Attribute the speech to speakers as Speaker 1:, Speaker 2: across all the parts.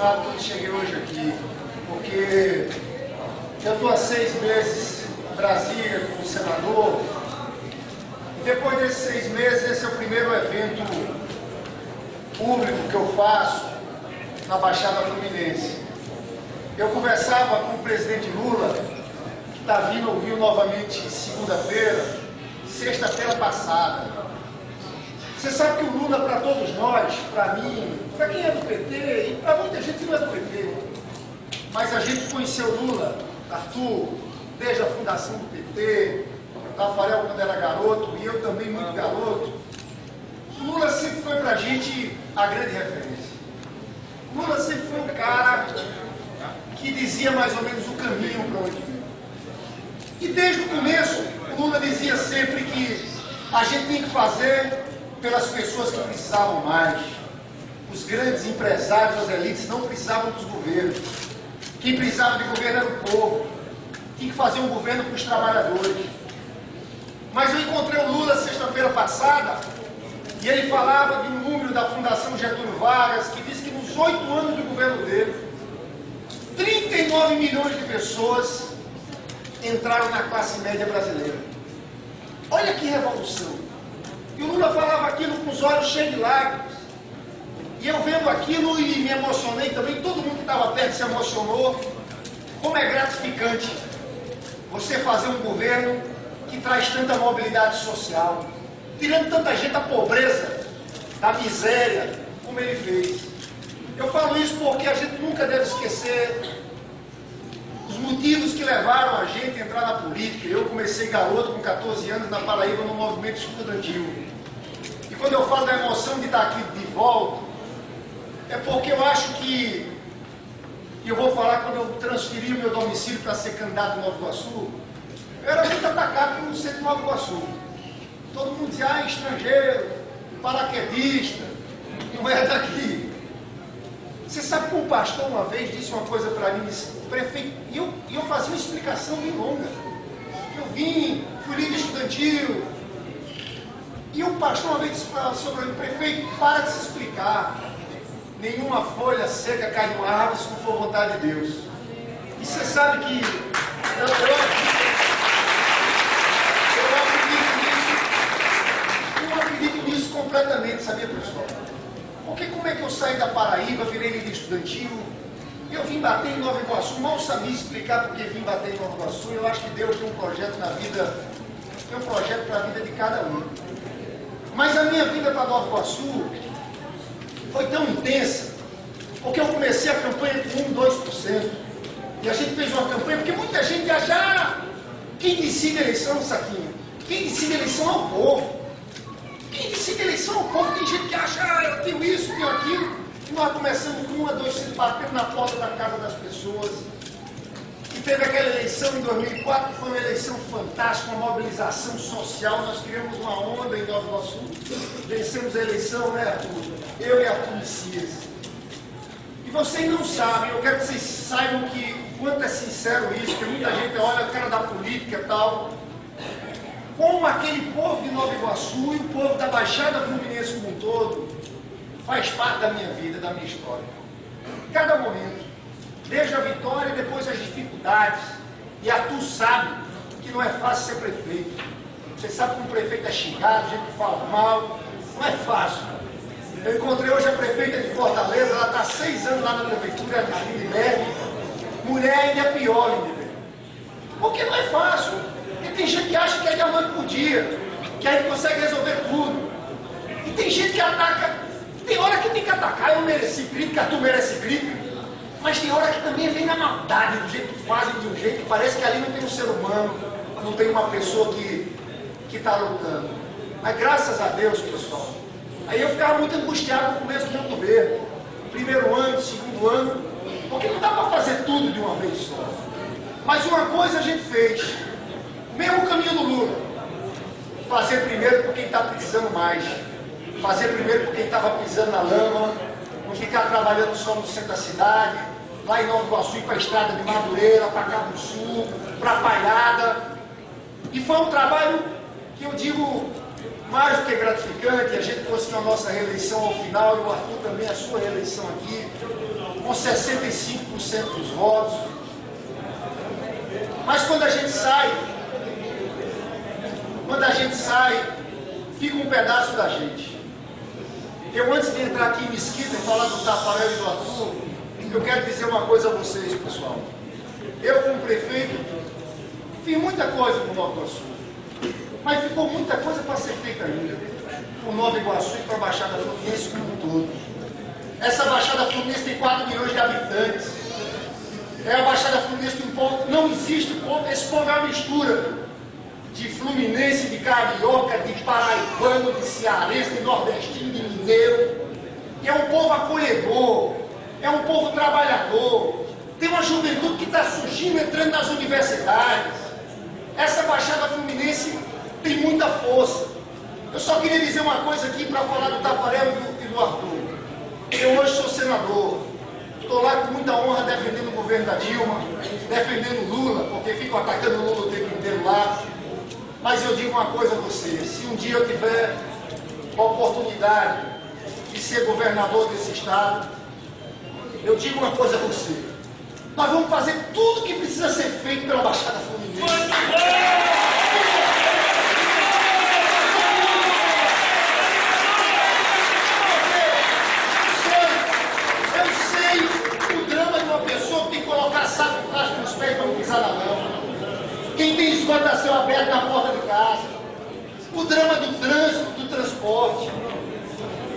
Speaker 1: emocionado quando cheguei hoje aqui, porque eu estou há 6 meses em Brasília como senador, e depois desses 6 meses, esse é o primeiro evento público que eu faço na Baixada Fluminense. Eu conversava com o presidente Lula, que está vindo ao Rio novamente segunda-feira, sexta-feira passada. Você sabe que o Lula, para todos nós, para mim, para quem é do PT, e para muita gente que não é do PT, mas a gente conheceu o Lula, Arthur, desde a fundação do PT, Tafarel quando era garoto, e eu também muito garoto. O Lula sempre foi para a gente a grande referência. O Lula sempre foi um cara que dizia mais ou menos o caminho para onde ia. E desde o começo, o Lula dizia sempre que a gente tinha que fazer pelas pessoas que precisavam mais. Os grandes empresários, as elites, não precisavam dos governos. Quem precisava de governo era o povo. Tinha que fazer um governo para os trabalhadores. Mas eu encontrei o Lula sexta-feira passada e ele falava de um número da Fundação Getúlio Vargas que diz que nos 8 anos do governo dele, 39 milhões de pessoas entraram na classe média brasileira. Olha que revolução! E o Lula falava aquilo com os olhos cheios de lágrimas. E eu vendo aquilo e me emocionei também, todo mundo que estava perto se emocionou. Como é gratificante você fazer um governo que traz tanta mobilidade social, tirando tanta gente da pobreza, da miséria, como ele fez. Eu falo isso porque a gente nunca deve esquecer os motivos que levaram a gente a entrar na política. Eu comecei garoto, com 14 anos, na Paraíba, no movimento estudantil. E quando eu falo da emoção de estar aqui de volta, é porque eu acho que, e eu vou falar quando eu transferi o meu domicílio para ser candidato em Nova Iguaçu, eu era muito atacado pelo centro de Nova Iguaçu. Todo mundo dizia, estrangeiro, paraquedista, não é daqui. Você sabe que um pastor uma vez disse uma coisa para mim, disse, prefeito, e eu fazia uma explicação bem longa. Eu vim, fui líder estudantil, e o pastor uma vez disse sobre mim, prefeito, para de se explicar. Nenhuma folha seca cai no árvore se não for vontade de Deus. E você sabe que eu acredito nisso completamente, sabia, pessoal? Porque como é que eu saí da Paraíba, virei líder estudantil, eu vim bater em Nova Iguaçu, mal sabia explicar porque vim bater em Nova Iguaçu. Eu acho que Deus tem um projeto na vida, tem um projeto para a vida de cada um. Mas a minha vinda para Nova Iguaçu foi tão intensa, porque eu comecei a campanha com 2%. E a gente fez uma campanha, porque muita gente acha, quem decide a eleição, Saquinho? Quem decide a eleição é o povo. Quem decide a eleição é o povo. Tem gente que acha, eu tenho isso, tenho aquilo. E nós começamos com 1 a 2 batendo na porta da casa das pessoas. E teve aquela eleição em 2004, que foi uma eleição fantástica, uma mobilização social. Nós criamos uma onda em Nova Iguaçu. Vencemos a eleição, né, Arthur? Eu e Arthur Messias. E vocês não sabem, eu quero que vocês saibam que, quanto é sincero isso, que muita gente olha o cara da política e tal, como aquele povo de Nova Iguaçu e o povo da Baixada Fluminense como um todo, faz parte da minha vida, da minha história. Cada momento, desde a vitória e depois as dificuldades. E Arthur sabe que não é fácil ser prefeito. Você sabe que um prefeito é xingado, gente que fala mal, não é fácil. Eu encontrei hoje a prefeita de Fortaleza, ela está há 6 anos lá na prefeitura, a Lindenberg. Mulher ainda é pior, Lindenberg. Porque não é fácil. Porque tem gente que acha que é diamante por dia, que a gente consegue resolver tudo. E tem gente que ataca, tem hora que tem que atacar, eu mereci crítica, tu merece crítica, mas tem hora que também vem na maldade, do jeito que fazem, de um jeito que parece que ali não tem um ser humano, não tem uma pessoa que está lutando. Mas graças a Deus, pessoal, aí eu ficava muito angustiado no começo do meu governo, primeiro ano, segundo ano, porque não dá para fazer tudo de uma vez só. Mas uma coisa a gente fez, mesmo caminho do Lula, fazer primeiro por quem está precisando mais, fazer primeiro por quem estava pisando na lama, não ficar trabalhando só no centro da cidade, lá em Nova Iguaçu, ir para a estrada de Madureira, para Cabo Sul, para Palhada. E foi um trabalho que eu digo mais do que gratificante. A gente conseguiu a nossa reeleição ao final, e o Arthur também a sua reeleição aqui, com com 65% dos votos. Mas quando a gente sai, fica um pedaço da gente. Eu, antes de entrar aqui em Mesquita e falar do Tafarel e do Arthur, eu quero dizer uma coisa a vocês, pessoal. Eu, como prefeito, fiz muita coisa no Nova Iguaçu, mas ficou muita coisa para ser feita ainda, por Nova Iguaçu e para a Baixada Fluminense como um todo. Essa Baixada Fluminense tem 4 milhões de habitantes. É a Baixada Fluminense de um povo, não existe povo, esse povo é uma mistura de fluminense, de carioca, de paraibano, de cearense, de nordestino, de mineiro. E é um povo acolhedor, é um povo trabalhador. Tem uma juventude que está surgindo, entrando nas universidades. Essa Baixada Fluminense tem muita força. Eu só queria dizer uma coisa aqui para falar do Tafarel e do Arthur. Eu hoje sou senador. Estou lá com muita honra defendendo o governo da Dilma, defendendo o Lula, porque fico atacando o Lula o tempo inteiro lá. Mas eu digo uma coisa a vocês, se um dia eu tiver a oportunidade de ser governador desse estado, eu digo uma coisa a você, nós vamos fazer tudo que precisa ser feito pela Baixada Fluminense. Eu sei o drama de uma pessoa que tem que colocar saco plástico nos pés para não pisar na lama. Quem tem esgoto a céu aberto na porta de casa, o drama do trânsito, do transporte,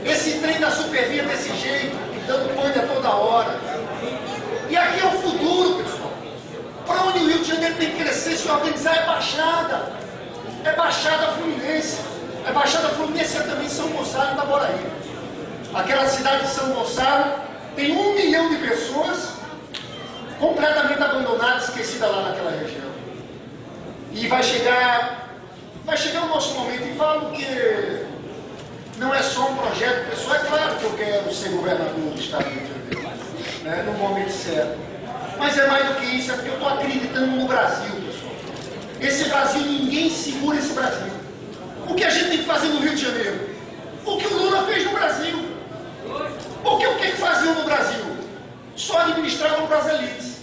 Speaker 1: esse trem da supervia desse jeito, dando pane a toda hora. E aqui é o futuro, pessoal. Para onde o Rio de Janeiro tem que crescer, se organizar, é Baixada. É Baixada Fluminense. É Baixada Fluminense é também São Gonçalo e Itaboraí. Aquela cidade de São Gonçalo tem 1 milhão de pessoas completamente abandonadas, esquecidas lá naquela região. E vai chegar o nosso momento, e falo que não é só um projeto pessoal, é claro que eu quero ser governador do estado do Rio de Janeiro, né, no momento certo. Mas é mais do que isso, é porque eu estou acreditando no Brasil, pessoal. Esse Brasil, ninguém segura esse Brasil. O que a gente tem que fazer no Rio de Janeiro? O que o Lula fez no Brasil. Porque o que faziam no Brasil? Só administravam para as elites.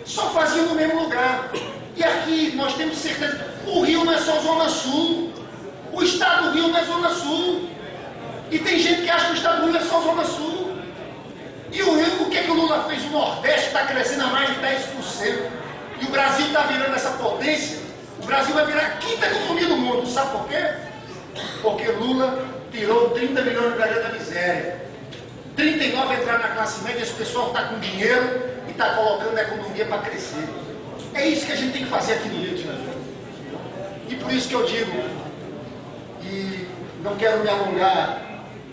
Speaker 1: Só faziam no mesmo lugar. E aqui nós temos certeza, o Rio não é só Zona Sul, o estado do Rio não é Zona Sul, e tem gente que acha que o estado do Rio é só Zona Sul. E o Rio, o que o Lula fez? O Nordeste está crescendo a mais de 10%, e o Brasil está virando essa potência. O Brasil vai virar a 5ª economia do mundo, sabe por quê? Porque Lula tirou 30 milhões de brasileiros da miséria, 39 entraram na classe média, esse pessoal está com dinheiro e está colocando a economia para crescer. É isso que a gente tem que fazer aqui no Rio de Janeiro. E por isso que eu digo, e não quero me alongar,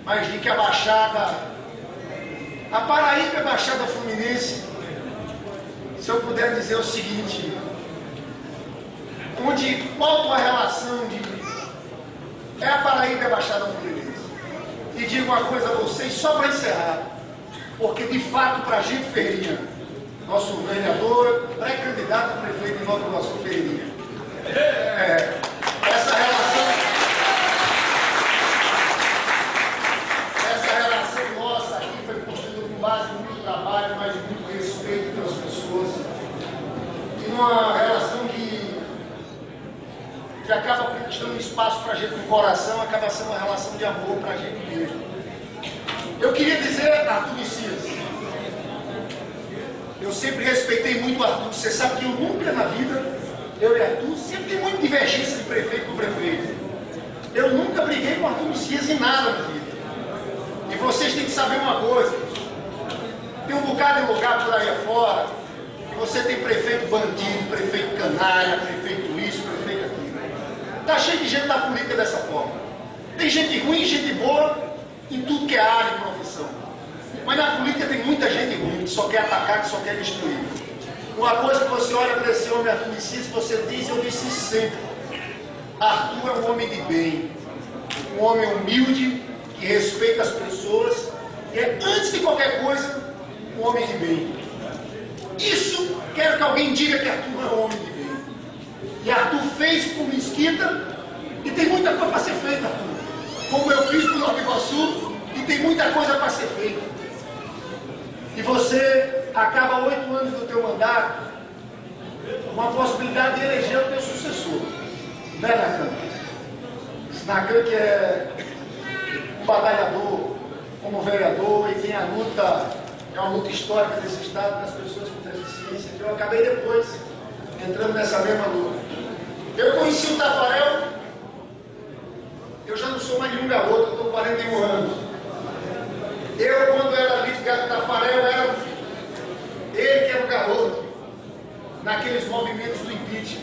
Speaker 1: mas digo que a Baixada, a Paraíba e a Baixada Fluminense, se eu puder dizer o seguinte, qual a relação é a Paraíba e a Baixada Fluminense. E digo uma coisa a vocês, só para encerrar, porque de fato para a gente Ferreirinha, nosso vereador, pré-candidato a prefeito de Nova Iguaçu, Ferreirinha. Essa relação nossa aqui foi construída com base em muito trabalho, mas de muito respeito pelas pessoas. E uma relação que acaba conquistando espaço para a gente no coração, acaba sendo uma relação de amor para a gente mesmo. Eu queria dizer, Arthur Messias, eu sempre respeitei muito o Arthur. Você sabe que eu nunca na vida, eu e Arthur, sempre tem muita divergência de prefeito com prefeito. Eu nunca briguei com o Arthur Messias em nada na vida. E vocês têm que saber uma coisa. Tem um bocado de lugar por aí afora, que você tem prefeito bandido, prefeito canalha, prefeito isso, prefeito aquilo. Está cheio de gente na política dessa forma. Tem gente ruim e gente boa em tudo que é área e profissão. Mas na política tem muita gente ruim, que só quer atacar, que só quer destruir. Uma coisa que você olha para esse homem, Arthur Messias, você diz, eu disse sempre, Arthur é um homem de bem, um homem humilde, que respeita as pessoas, e é, antes de qualquer coisa, um homem de bem. Isso, quero que alguém diga que Arthur é um homem de bem. E Arthur fez por Mesquita, e tem muita coisa para ser feita, Arthur. Como eu fiz por Nova Iguaçu, e tem muita coisa para ser feita. e você acaba 8 anos do teu mandato com a possibilidade de eleger o teu sucessor. Não é Nacan? Nacan que é um batalhador como vereador e tem a luta, é uma luta histórica desse estado das pessoas com deficiência, que eu acabei depois entrando nessa mesma luta. Eu conheci o Tafarel, eu já não sou mais nenhum garoto, eu estou com 41 anos. Eu, quando era ligado ao Tafarel, era ele que era o garoto, naqueles movimentos do impeachment.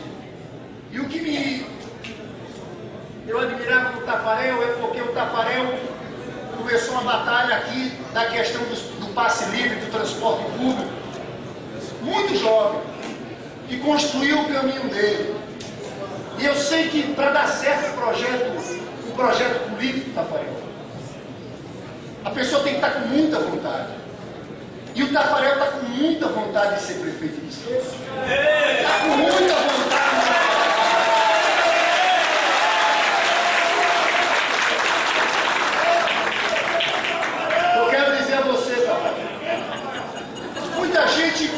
Speaker 1: E o que eu admirava no Tafarel é porque o Tafarel começou uma batalha aqui da questão do passe livre, do transporte público, muito jovem, e construiu o caminho dele. E eu sei que para dar certo o projeto político do Tafarel, a pessoa tem que estar com muita vontade. E o Tafarel está com muita vontade de ser prefeito de Estado. Está com muita vontade. Eu quero dizer a você, Tafarel, muita gente,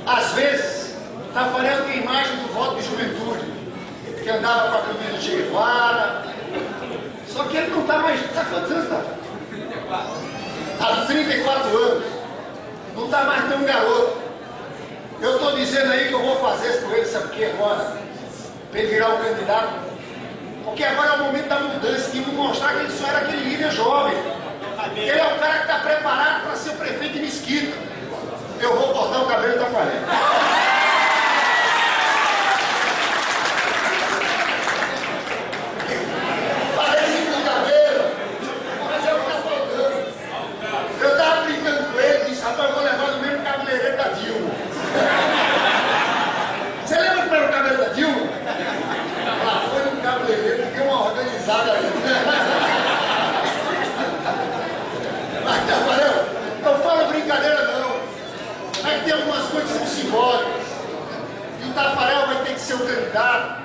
Speaker 1: às vezes, Tafarel tem a imagem do voto de juventude, que andava com a camisa de Che Guevara. Só que ele não está mais. Está quantos anos, Tafarel? Há 34 anos. Não está mais tão garoto. Eu estou dizendo aí que eu vou fazer isso com ele, sabe o que agora? Para ele virar um candidato. Porque agora é o momento da mudança, de mostrar que ele só era aquele líder jovem. Ele é o cara que está preparado para ser o prefeito de Mesquita. Eu vou cortar o cabelo da Tafarel. Rapaz, eu vou levar no mesmo cabeleireiro da Dilma. Você lembra como era o cabelo da Dilma? Ela foi no cabeleireiro e deu uma organizada ali. Mas, Tafarel, não fala brincadeira não. Mas tem algumas coisas que são simbólicas. E o Tafarel vai ter que ser o candidato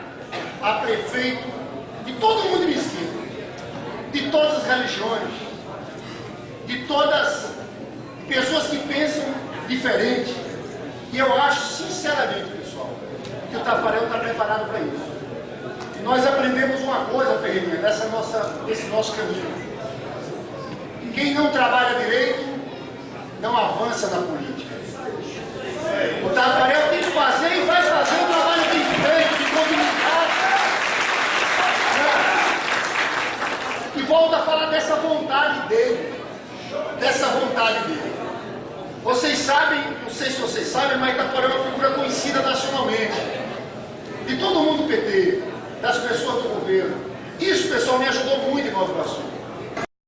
Speaker 1: a prefeito de todo mundo de Mesquita, de todas as religiões, de todas pessoas que pensam diferente. E eu acho, sinceramente, pessoal, que o Tafarel está preparado para isso. E nós aprendemos uma coisa, Ferreirinha, nesse nosso caminho. Quem não trabalha direito, não avança na política. O Tafarel tem que fazer e vai fazer um trabalho de direito, de comunidade. E volta a falar dessa vontade dele. Dessa vontade dele. Vocês sabem, não sei se vocês sabem, mas Tafarel é uma figura conhecida nacionalmente. De todo mundo do PT, das pessoas do governo. Isso, pessoal, me ajudou muito em Nova Iguaçu.